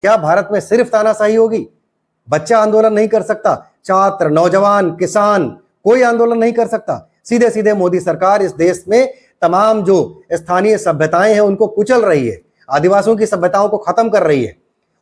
क्या भारत में सिर्फ तानाशाही होगी? बच्चा आंदोलन नहीं कर सकता, छात्र, नौजवान, किसान कोई आंदोलन नहीं कर सकता। सीधे सीधे मोदी सरकार इस देश में तमाम जो स्थानीय सभ्यताएं हैं उनको कुचल रही है, आदिवासियों की सभ्यताओं को खत्म कर रही है,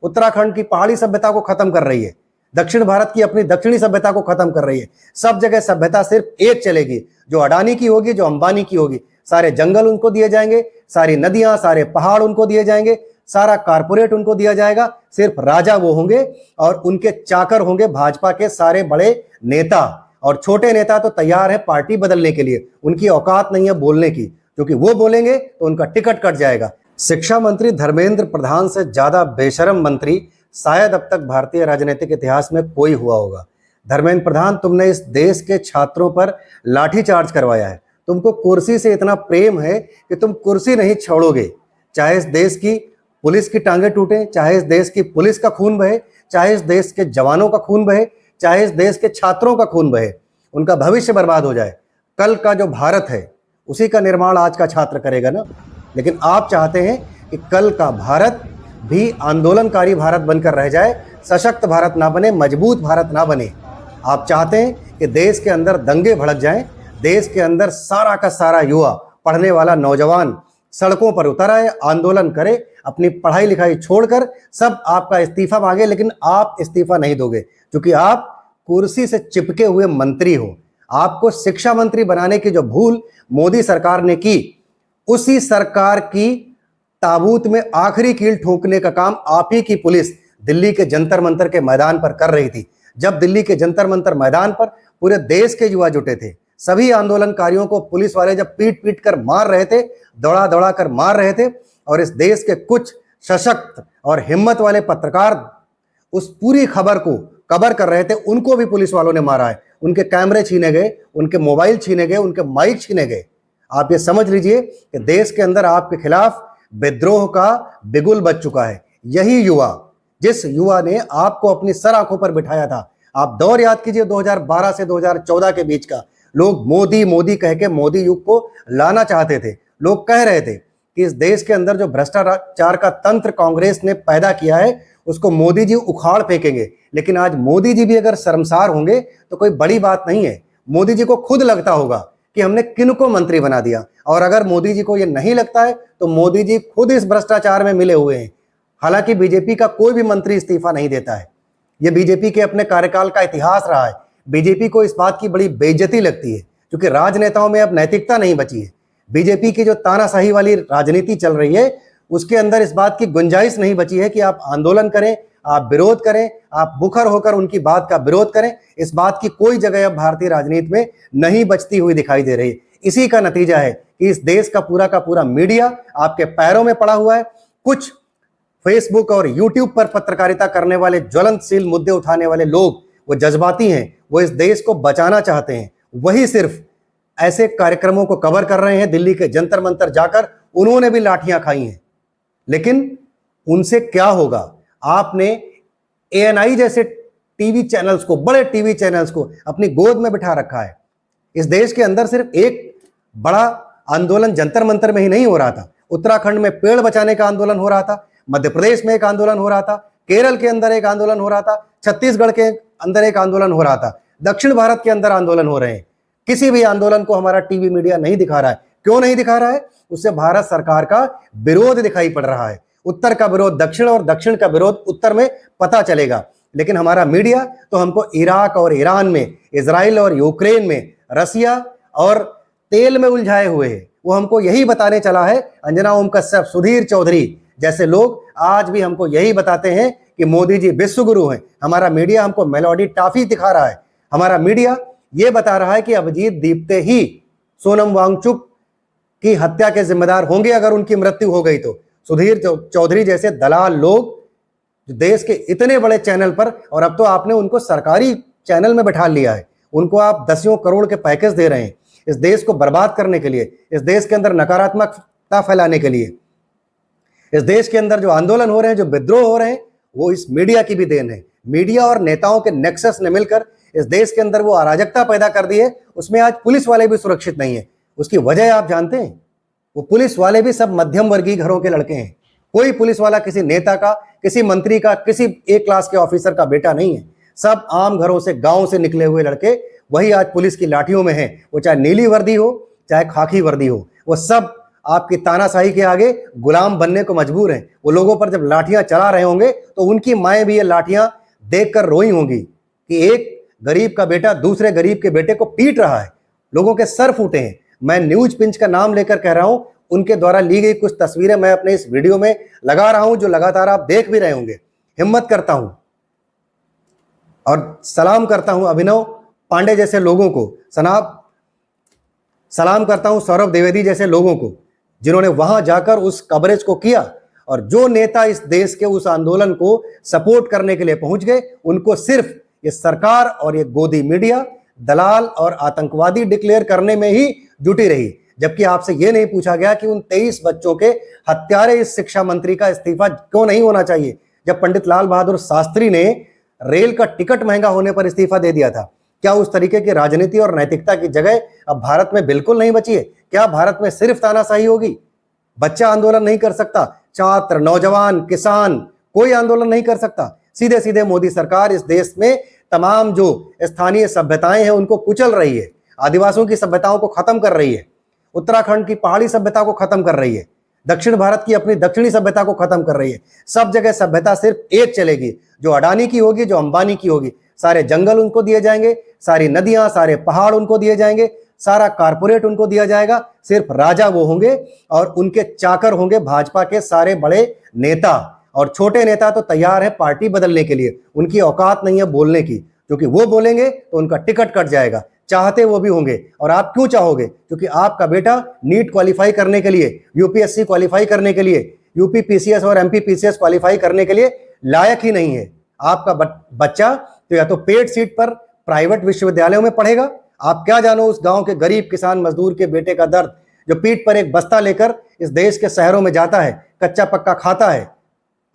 उत्तराखंड की पहाड़ी सभ्यता को खत्म कर रही है, दक्षिण भारत की अपनी दक्षिणी सभ्यता को खत्म कर रही है। सब जगह सभ्यता सिर्फ एक चलेगी, जो अडानी की होगी, जो अंबानी की होगी। सारे जंगल उनको दिए जाएंगे, सारी नदियां, सारे पहाड़ उनको दिए जाएंगे, सारा कारपोरेट उनको दिया जाएगा। सिर्फ राजा वो होंगे और उनके चाकर होंगे भाजपा के सारे बड़े नेता, और छोटे नेता तो तैयार है पार्टी बदलने के लिए। उनकी औकात नहीं है बोलने की, क्योंकि वो बोलेंगे तो उनका टिकट कट जाएगा। शिक्षा मंत्री धर्मेंद्र प्रधान से ज्यादा बेशरम मंत्री शायद अब तक भारतीय राजनीतिक इतिहास में कोई हुआ होगा। धर्मेंद्र प्रधान, तुमने इस देश के छात्रों पर लाठीचार्ज करवाया है। तुमको कुर्सी से इतना प्रेम है कि तुम कुर्सी नहीं छोड़ोगे, चाहे इस देश की पुलिस की टांगें टूटे, चाहे इस देश की पुलिस का खून बहे, चाहे इस देश के जवानों का खून बहे, चाहे इस देश के छात्रों का खून बहे, उनका भविष्य बर्बाद हो जाए। कल का जो भारत है उसी का निर्माण आज का छात्र करेगा ना। लेकिन आप चाहते हैं कि कल का भारत भी आंदोलनकारी भारत बनकर रह जाए, सशक्त भारत ना बने, मजबूत भारत ना बने। आप चाहते हैं कि देश के अंदर दंगे भड़क जाएं, देश के अंदर सारा का सारा युवा, पढ़ने वाला नौजवान सड़कों पर उतर आए, आंदोलन करे, अपनी पढ़ाई लिखाई छोड़कर सब आपका इस्तीफा मांगे। लेकिन आप इस्तीफा नहीं दोगे, क्योंकि आप कुर्सी से चिपके हुए मंत्री हो। आपको शिक्षा मंत्री बनाने की जो भूल मोदी सरकार ने की, उसी सरकार की ताबूत में आखिरी कील ठोकने का काम आप ही की पुलिस दिल्ली के जंतर मंतर के मैदान पर कर रही थी। जब दिल्ली के जंतर मंतर मैदान पर पूरे देश के युवा जुटे थे, सभी आंदोलनकारियों को पुलिस वाले जब पीट पीट कर मार रहे थे, दौड़ा दौड़ा कर मार रहे थे, और इस देश के कुछ सशक्त और हिम्मत वाले पत्रकार उस पूरी खबर को कवर कर रहे थे, उनको भी पुलिस वालों ने मारा है। उनके कैमरे छीने गए, उनके मोबाइल छीने गए, उनके माइक छीने गए। आप ये समझ लीजिए कि देश के अंदर आपके खिलाफ विद्रोह का बिगुल बज चुका है। यही युवा, जिस युवा ने आपको अपनी सर आंखों पर बिठाया था, आप दौर याद कीजिए 2012 से 2014 के बीच का। लोग मोदी मोदी कह के मोदी युग को लाना चाहते थे। लोग कह रहे थे कि इस देश के अंदर जो भ्रष्टाचार का तंत्र कांग्रेस ने पैदा किया है उसको मोदी जी उखाड़ फेंकेंगे। लेकिन आज मोदी जी भी अगर शर्मसार होंगे तो कोई बड़ी बात नहीं है। मोदी जी को खुद लगता होगा कि हमने किनको मंत्री बना दिया, और अगर मोदी जी को यह नहीं लगता है तो मोदी जी खुद इस भ्रष्टाचार में मिले हुए हैं। हालांकि बीजेपी का कोई भी मंत्री इस्तीफा नहीं देता है। यह बीजेपी के अपने कार्यकाल का इतिहास रहा है। बीजेपी को इस बात की बड़ी बेइज्जती लगती है, क्योंकि राजनेताओं में अब नैतिकता नहीं बची है। बीजेपी की जो तानाशाही वाली राजनीति चल रही है उसके अंदर इस बात की गुंजाइश नहीं बची है कि आप आंदोलन करें, आप विरोध करें, आप मुखर होकर उनकी बात का विरोध करें। इस बात की कोई जगह अब भारतीय राजनीति में नहीं बचती हुई दिखाई दे रही। इसी का नतीजा है कि इस देश का पूरा मीडिया आपके पैरों में पड़ा हुआ है। कुछ फेसबुक और यूट्यूब पर पत्रकारिता करने वाले, ज्वलंतशील मुद्दे उठाने वाले लोग, वो जज्बाती हैं, वो इस देश को बचाना चाहते हैं। वही सिर्फ ऐसे कार्यक्रमों को कवर कर रहे हैं। दिल्ली के जंतर मंतर जाकर उन्होंने भी लाठियां खाई हैं, लेकिन उनसे क्या होगा? आपने एएनआई जैसे टीवी चैनल्स को, बड़े टीवी चैनल्स को अपनी गोद में बिठा रखा है। इस देश के अंदर सिर्फ एक बड़ा आंदोलन जंतर मंतर में ही नहीं हो रहा था। उत्तराखंड में पेड़ बचाने का आंदोलन हो रहा था, मध्य प्रदेश में एक आंदोलन हो रहा था, केरल के अंदर एक आंदोलन हो रहा था, छत्तीसगढ़ के अंदर एक आंदोलन हो रहा था, दक्षिण भारत के अंदर आंदोलन हो रहे हैं। किसी भी आंदोलन को हमारा टीवी मीडिया नहीं दिखा रहा है। क्यों नहीं दिखा रहा है? उससे भारत सरकार का विरोध दिखाई पड़ रहा है। उत्तर का विरोध दक्षिण और दक्षिण का विरोध उत्तर में पता चलेगा। लेकिन हमारा मीडिया तो हमको इराक और ईरान में, इजराइल और यूक्रेन में, रसिया और तेल में उलझाए हुए है। वो हमको यही बताने चला है। अंजना ओम कश्यप, सुधीर चौधरी जैसे लोग आज भी हमको यही बताते हैं कि मोदी जी विश्व गुरु हैं। हमारा मीडिया हमको मेलोडी टॉफी दिखा रहा है। हमारा मीडिया ये बता रहा है कि अभिजीत दीप्ते ही सोनम वांगचुक की हत्या के जिम्मेदार होंगे अगर उनकी मृत्यु हो गई तो। सुधीर चौधरी जैसे दलाल लोग जो देश के इतने बड़े चैनल पर, और अब तो आपने उनको सरकारी चैनल में बैठा लिया है, उनको आप दसियों करोड़ के पैकेज दे रहे हैं इस देश को बर्बाद करने के लिए, इस देश के अंदर नकारात्मकता फैलाने के लिए। इस देश के अंदर जो आंदोलन हो रहे हैं, जो विद्रोह हो रहे हैं, वो इस मीडिया की भी देन है। मीडिया और नेताओं के नेक्सस ने मिलकर इस देश के अंदर वो अराजकता पैदा कर दी है। उसमें आज पुलिस वाले भी सुरक्षित नहीं है। उसकी वजह आप जानते हैं? वो पुलिस वाले भी सब मध्यम वर्गीय घरों के लड़के हैं। कोई पुलिस वाला किसी नेता का किसी मंत्री का, किसी एक क्लास के ऑफिसर का बेटा नहीं है। सब आम घरों से, गांव से निकले हुए लड़के वही आज पुलिस की लाठियों में हैं। वो चाहे नीली वर्दी हो, चाहे खाकी वर्दी हो, वो सब आपकी तानाशाही के आगे गुलाम बनने को मजबूर हैं। वो लोगों पर जब लाठियां चला रहे होंगे तो उनकी माएं भी ये लाठियां देखकर रोई होंगी कि एक गरीब का बेटा दूसरे गरीब के बेटे को पीट रहा है। लोगों के सर फूटे हैं। मैं न्यूज पिंच का नाम लेकर कह रहा हूं, उनके द्वारा ली गई कुछ तस्वीरें मैं अपने इस वीडियो में लगा रहा हूं, जो लगातार आप देख भी रहे होंगे। हिम्मत करता हूं और सलाम करता हूं अभिनव पांडे जैसे लोगों को, सलाम करता हूं सौरभ द्विवेदी जैसे लोगों को, जिन्होंने वहां जाकर उस कवरेज को किया। और जो नेता इस देश के उस आंदोलन को सपोर्ट करने के लिए पहुंच गए, उनको सिर्फ ये सरकार और ये गोदी मीडिया दलाल और आतंकवादी डिक्लेयर करने में ही जुटी रही। जबकि आपसे ये नहीं पूछा गया कि उन 23 बच्चों के हत्यारे इस शिक्षा मंत्री का इस्तीफा क्यों नहीं होना चाहिए। जब पंडित लाल बहादुर शास्त्री ने रेल का टिकट महंगा होने पर इस्तीफा दे दिया था, क्या उस तरीके की राजनीति और नैतिकता की जगह अब भारत में बिल्कुल नहीं बची है? क्या भारत में सिर्फ तानाशाही होगी? बच्चा आंदोलन नहीं कर सकता, छात्र, नौजवान, किसान, कोई आंदोलन नहीं कर सकता। सीधे सीधे मोदी सरकार इस देश में तमाम जो स्थानीय सभ्यताएं हैं उनको कुचल रही है, आदिवासियों की सभ्यताओं को खत्म कर रही है, उत्तराखंड की पहाड़ी सभ्यता को खत्म कर रही है, दक्षिण भारत की अपनी दक्षिणी सभ्यता को खत्म कर रही है। सब जगह सभ्यता सिर्फ एक चलेगी, जो अडानी की होगी, जो अंबानी की होगी। सारे जंगल उनको दिए जाएंगे, सारी नदियां, सारे पहाड़ उनको दिए जाएंगे, सारा कारपोरेट उनको दिया जाएगा। सिर्फ राजा वो होंगे और उनके चाकर होंगे भाजपा के सारे बड़े नेता। और छोटे नेता तो तैयार है पार्टी बदलने के लिए, उनकी औकात नहीं है बोलने की, क्योंकि वो बोलेंगे तो उनका टिकट कट जाएगा। चाहते वो भी होंगे। और आप क्यों चाहोगे? क्योंकि आपका बेटा नीट क्वालिफाई करने के लिए, यूपीएससी क्वालिफाई करने के लिए, यूपी पीसीएस और एमपी पीसीएस क्वालिफाई करने के लिए लायक ही नहीं है। आपका बच्चा तो या तो पेड सीट पर प्राइवेट विश्वविद्यालयों में पढ़ेगा। आप क्या जानो उस गांव के गरीब किसान मजदूर के बेटे का दर्द, जो पीठ पर एक बस्ता लेकर इस देश के शहरों में जाता है, कच्चा पक्का खाता है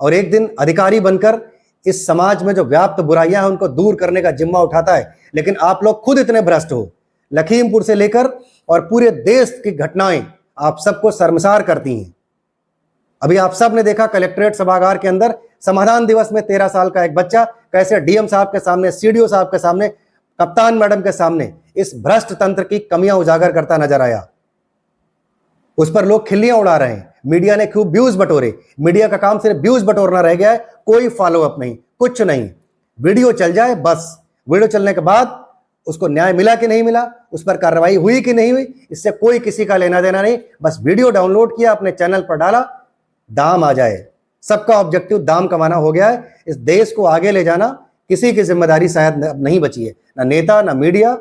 और एक दिन अधिकारी बनकर इस समाज में जो व्याप्त बुराइयां हैं उनको दूर करने का जिम्मा उठाता है। लेकिन आप लोग खुद इतने भ्रष्ट हो। लखीमपुर से लेकर और पूरे देश की घटनाएं आप सबको शर्मसार करती हैं। अभी आप सब ने देखा कलेक्ट्रेट सभागार के अंदर समाधान दिवस में 13 साल का एक बच्चा कैसे डीएम साहब के सामने, सीडीओ साहब के सामने, कप्तान मैडम के सामने इस भ्रष्ट तंत्र की कमियां उजागर करता नजर आया। उस पर लोग खिल्लियां उड़ा रहे हैं। मीडिया ने खूब व्यूज बटोरे। मीडिया का काम सिर्फ व्यूज बटोरना रह गया है, कोई फॉलोअप नहीं, कुछ नहीं। वीडियो चल जाए बस। वीडियो चलने के बाद उसको न्याय मिला कि नहीं मिला, उस पर कार्रवाई हुई कि नहीं हुई, इससे कोई किसी का लेना देना नहीं। बस वीडियो डाउनलोड किया, अपने चैनल पर डाला, दाम आ जाए। सबका ऑब्जेक्टिव दाम कमाना हो गया है। इस देश को आगे ले जाना किसी की जिम्मेदारी शायद नहीं बची है, ना नेता, ना मीडिया,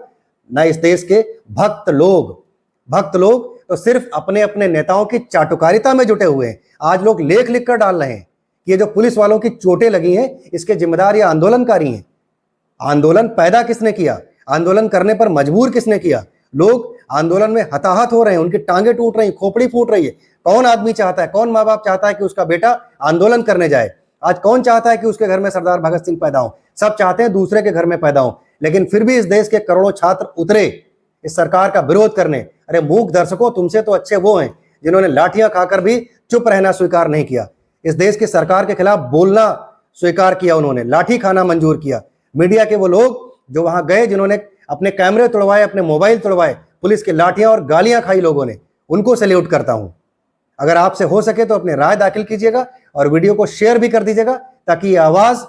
ना इस देश के भक्त लोग तो सिर्फ अपने अपने नेताओं की चाटुकारिता में जुटे हुए हैं। आज लोग लेख लिखकर डाल रहे हैं कि ये जो पुलिस वालों की चोटें लगी हैं, इसके जिम्मेदार ये आंदोलनकारी हैं। आंदोलन पैदा किसने किया? आंदोलन करने पर मजबूर किसने किया? लोग आंदोलन में हताहत हो रहे हैं, उनकी टांगे टूट रही, खोपड़ी फूट रही है। कौन आदमी चाहता है, कौन माँ बाप चाहता है कि उसका बेटा आंदोलन करने जाए? आज कौन चाहता है कि उसके घर में सरदार भगत सिंह पैदा हो? सब चाहते हैं दूसरे के घर में पैदा हो। लेकिन फिर भी इस देश के करोड़ों छात्र उतरे इस सरकार का विरोध करने। अरे मूक दर्शकों, तुमसे तो अच्छे वो हैं जिन्होंने लाठियां खाकर भी चुप रहना स्वीकार नहीं किया। इस देश की सरकार के खिलाफ बोलना स्वीकार किया, उन्होंने लाठी खाना मंजूर किया। मीडिया के वो लोग जो वहां गए, जिन्होंने अपने कैमरे तोड़वाए, अपने मोबाइल तोड़वाए, पुलिस की लाठियां और गालियां खाई लोगों ने, उनको सैल्यूट करता हूं। अगर आपसे हो सके तो अपनी राय दाखिल कीजिएगा और वीडियो को शेयर भी कर दीजिएगा, ताकि ये आवाज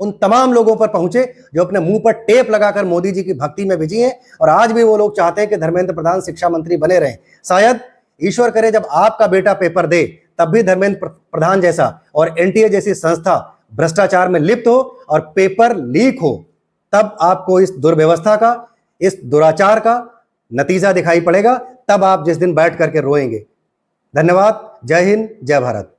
उन तमाम लोगों पर पहुंचे जो अपने मुंह पर टेप लगाकर मोदी जी की भक्ति में भिजी हैं और आज भी वो लोग चाहते हैं कि धर्मेंद्र प्रधान शिक्षा मंत्री बने रहें। शायद ईश्वर करे जब आपका बेटा पेपर दे तब भी धर्मेंद्र प्रधान जैसा और एनटीए जैसी संस्था भ्रष्टाचार में लिप्त हो और पेपर लीक हो, तब आपको इस दुर्व्यवस्था का, इस दुराचार का नतीजा दिखाई पड़ेगा। तब आप जिस दिन बैठ करके रोएंगे। धन्यवाद। जय हिंद, जय भारत।